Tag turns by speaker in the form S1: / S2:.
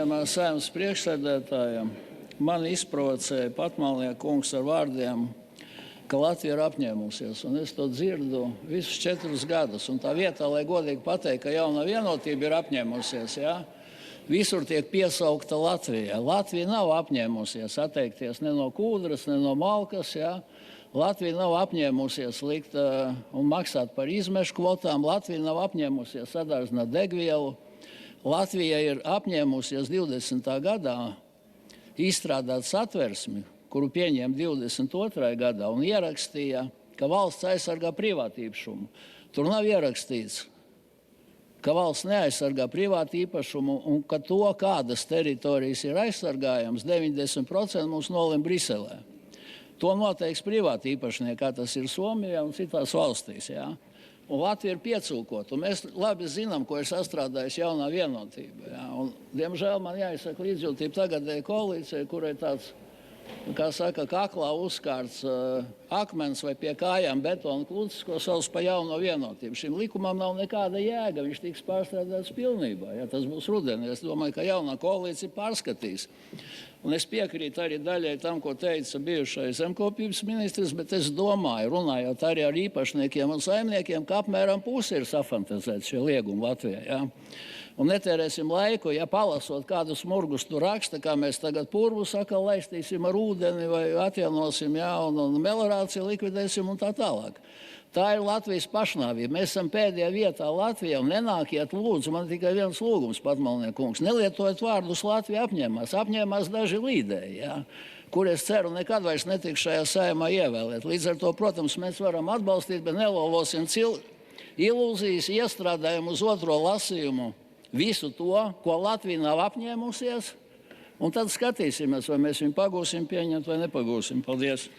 S1: godājamā Saeimas priekšsēdētāja, mani izprovocēja Patmalnieka kungs ar vārdiem, ka Latvija ir apņēmusies, un es to dzirdu visus 4 gadus. Un tā vietā, lai godīgi pateikt, ka jaunā vienotība ir apņēmusies, ja, visur tiek piesaukta Latvija. Latvija nav apņēmusies atteikties ne no kūdras, ne no malkas, ja. Latvija nav apņēmusies likt un maksāt par izmešu kvotām. Latvija nav apņēmusies sadārdzināt degvielu. Latvija ir apņēmusies 20. gadā izstrādāt satversmi, kuru pieņēma 22. gadā un ierakstīja, ka valsts aizsargā privātīpašumu. Tur nav ierakstīts, ka valsts neaizsargā privātīpašumu un ka to, kādas teritorijas ir aizsargājams, 90% mums nolem Briselē. To noteiks privātīpašnieki, kā tas ir Somijā un citās valstīs. Ja? Un Latvija ir piecūkota, un mēs labi zinām, ko ir sastrādājusi jaunā vienotība. Ja? Un, diemžēl man jāizsaka līdzjūtība tagadēji koalīcijai, kurai tāds, kā saka, kaklā uzkārts akmens vai pie kājām betona klucis, ko sauc par jauno vienotību. Šim likumam nav nekāda jēga, viņš tiks pārstrādāts pilnībā. Ja? Tas būs rudenī. Es domāju, ka jaunā koalīcija pārskatīs. Un es piekrītu arī daļai tam, ko teica bijušais zemkopības ministrs, bet es domāju, runājot arī ar īpašniekiem un saimniekiem, ka apmēram pusi ir safantazēti šie liegumi Latvijā. Ja? Un netērēsim laiku, ja palasot kādu smurgus tur raksta, kā mēs tagad purvu sakal laistīsim ar ūdeni vai atjaunosim, ja, un melorāciju likvidēsim un tā tālāk. Tā ir Latvijas pašnāvība. Mēs esam pēdējā vietā Latvijā un nenākiet lūdzu, man tikai viens lūgums, Patmalnieka kungs, nelietojiet vārdus Latvija apņēmās. Apņēmās daži līdēji, ja, kur es ceru nekad vairs netiks šajā Saeimā ievēlēt. Līdz ar to, protams, mēs varam atbalstīt, bet nelolosim ilūzijas, iestrādājumu uz otro lasījumu visu to, ko Latvija nav apņēmusies, un tad skatīsimies, vai mēs viņu pagūsim pieņemt vai nepagūsim. Paldies!